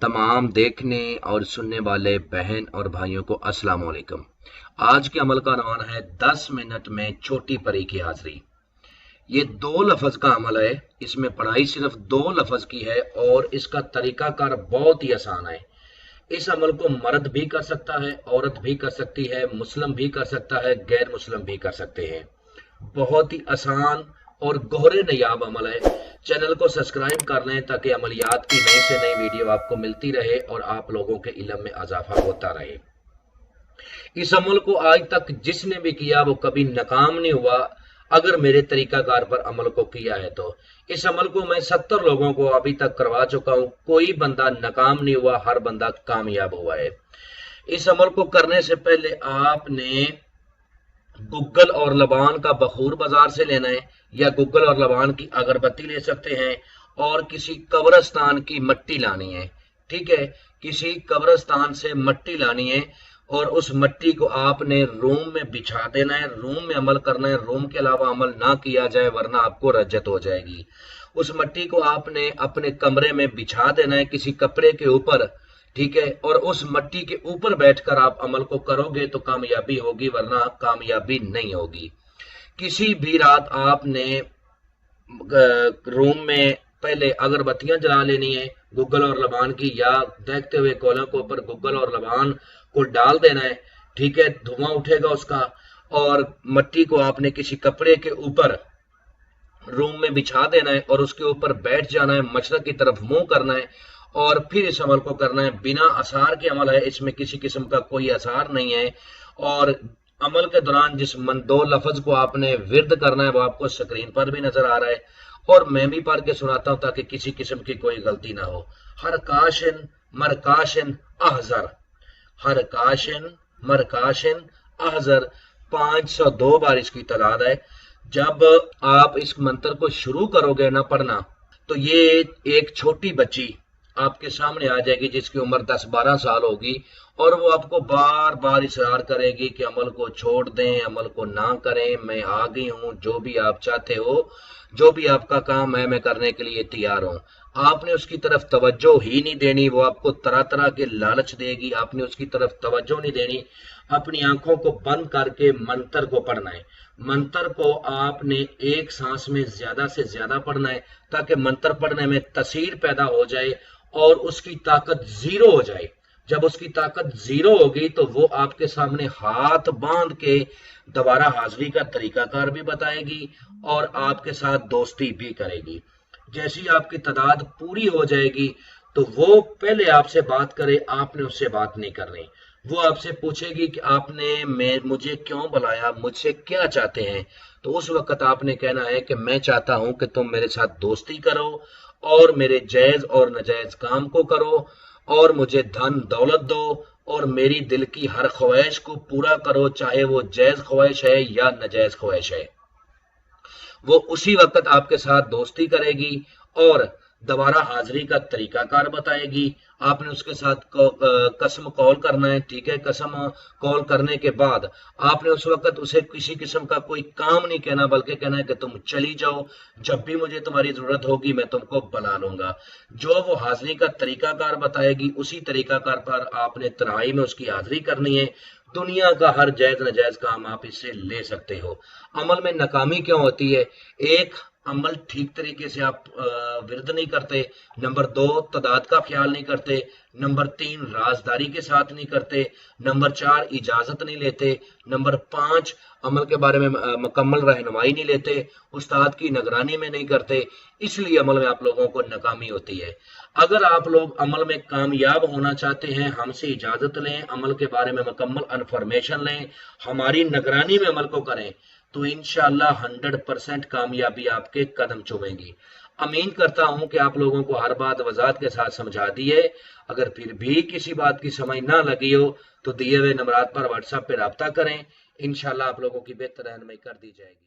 तमाम देखने और सुनने वाले बहन और भाइयों को अस्सलाम वालेकुम। आज के अमल का अनवान है 10 मिनट में छोटी परी की हाजिरी। ये 2 लफ्ज का अमल है। इसमें पढ़ाई सिर्फ 2 लफ्ज की है और इसका तरीकाकार बहुत ही आसान है। इस अमल को मर्द भी कर सकता है, औरत भी कर सकती है, मुस्लिम भी कर सकता है, गैर मुस्लिम भी कर सकते हैं। बहुत ही आसान और गहरे नयाब अमल है। चैनल को सब्सक्राइब कर लें ताकि अमलियात की नई से नई वीडियो आपको मिलती रहे और आप लोगों के इल्म में इजाफा होता रहे। इस अमल को आज तक जिसने भी किया वो कभी नाकाम नहीं हुआ, अगर मेरे तरीकाकार पर अमल को किया है तो। इस अमल को मैं 70 लोगों को अभी तक करवा चुका हूं, कोई बंदा नाकाम नहीं हुआ, हर बंदा कामयाब हुआ है। इस अमल को करने से पहले आपने गुग्गल और लबान का बखूर बाजार से लेना है, या गुग्गल और लबान की अगरबत्ती ले सकते हैं, और किसी कब्रिस्तान की मट्टी लानी है। ठीक है, किसी कब्रिस्तान से मट्टी लानी है और उस मट्टी को आपने रूम में बिछा देना है। रूम में अमल करना है, रूम के अलावा अमल ना किया जाए वरना आपको रज्जत हो जाएगी। उस मट्टी को आपने अपने कमरे में बिछा देना है किसी कपड़े के ऊपर। ठीक है, और उस मट्टी के ऊपर बैठकर आप अमल को करोगे तो कामयाबी होगी, वरना कामयाबी नहीं होगी। किसी भी रात आपने रूम में पहले अगरबत्तियां जला लेनी है गुग्गल और लबान की, या देखते हुए कोलों के ऊपर गुग्गल और लबान को डाल देना है। ठीक है, धुआं उठेगा उसका, और मट्टी को आपने किसी कपड़े के ऊपर रूम में बिछा देना है और उसके ऊपर बैठ जाना है, मशरक की तरफ मुंह करना है और फिर इस अमल को करना है। बिना असार के अमल है, इसमें किसी किस्म का कोई असार नहीं है। और अमल के दौरान जिस 2 लफ्ज को आपने विर्द करना है वो आपको स्क्रीन पर भी नजर आ रहा है, और मैं भी पढ़ के सुनाता हूं ताकि किसी किस्म की कोई गलती ना हो। हर काशिन मरकाशिन अहजर, हर काशिन मरकाशिन अहजर, 502 बार इसकी तादाद है। जब आप इस मंत्र को शुरू करोगे ना पढ़ना, तो ये एक छोटी बच्ची आपके सामने आ जाएगी जिसकी उम्र 10-12 साल होगी, और वो आपको बार बार इसरार करेगी कि अमल को छोड़ दें, अमल को ना करें, मैं आ गई हूं, जो भी आप चाहते हो, जो भी आपका काम है मैं करने के लिए तैयार हूं। आपने उसकी तरफ तवज्जो ही नहीं देनी, वो आपको तरह तरह के लालच देगी, आपने उसकी तरफ तवज्जो नहीं देनी। अपनी आंखों को बंद करके मंत्र को पढ़ना है। मंत्र को आपने एक सांस में ज्यादा से ज्यादा पढ़ना है ताकि मंत्र पढ़ने में तसीर पैदा हो जाए और उसकी ताकत 0 हो जाए। जब उसकी ताकत 0 होगी तो वो आपके सामने हाथ बांध के दोबारा हाजिरी का तरीकाकार भी बताएगी और आपके साथ दोस्ती भी करेगी। जैसी आपकी तादाद पूरी हो जाएगी तो वो पहले आपसे बात करे, आपने उससे बात नहीं करनी। वो आपसे पूछेगी कि आपने मुझे क्यों बुलाया, मुझसे क्या चाहते हैं। तो उस वक्त आपने कहना है कि मैं चाहता हूं कि तुम मेरे साथ दोस्ती करो और मेरे जायज और नाजायज काम को करो, और मुझे धन दौलत दो, और मेरी दिल की हर ख्वाहिश को पूरा करो, चाहे वो जायज ख्वाहिश है या नाजायज ख्वाहिश है। वो उसी वक्त आपके साथ दोस्ती करेगी और दोबारा हाजिरी का तरीकाकार बताएगी। आपने उसके साथ कसम कौल करना है। ठीक है, कसम कौल करने के बाद आपने उस वक्त उसे किसी किस्म का कोई काम नहीं कहना, बल्कि कहना है कि तुम चली जाओ, जब भी मुझे तुम्हारी जरूरत होगी मैं तुमको बुला लूंगा। जो वो हाजिरी का तरीकाकार बताएगी उसी तरीकाकार पर आपने तन्हाई में उसकी हाजिरी करनी है। दुनिया का हर जायज नाजायज काम आप इससे ले सकते हो। अमल में नाकामी क्यों होती है? एक, अमल ठीक तरीके से आप विरद नहीं करते। नंबर 2, तादाद का ख्याल नहीं करते। नंबर 3, राजदारी के साथ नहीं करते। नंबर 4, इजाजत नहीं लेते। नंबर 5, अमल के बारे में मुकम्मल रहनुमाई नहीं लेते, उस्ताद की निगरानी में नहीं करते। इसलिए अमल में आप लोगों को नाकामी होती है। अगर आप लोग अमल में कामयाब होना चाहते हैं, हमसे इजाजत लें, अमल के बारे में मुकम्मल इंफॉर्मेशन लें, हमारी निगरानी में अमल को करें, तो इंशाअल्लाह 100% कामयाबी आपके कदम चूमेगी। उम्मीद करता हूं कि आप लोगों को हर बात वजाहत के साथ समझा दी है। अगर फिर भी किसी बात की समझ ना लगी हो तो दिए हुए नंबरात पर व्हाट्सएप पे राब्ता करें, इंशाअल्लाह आप लोगों की बेहतर रहनुमाई कर दी जाएगी।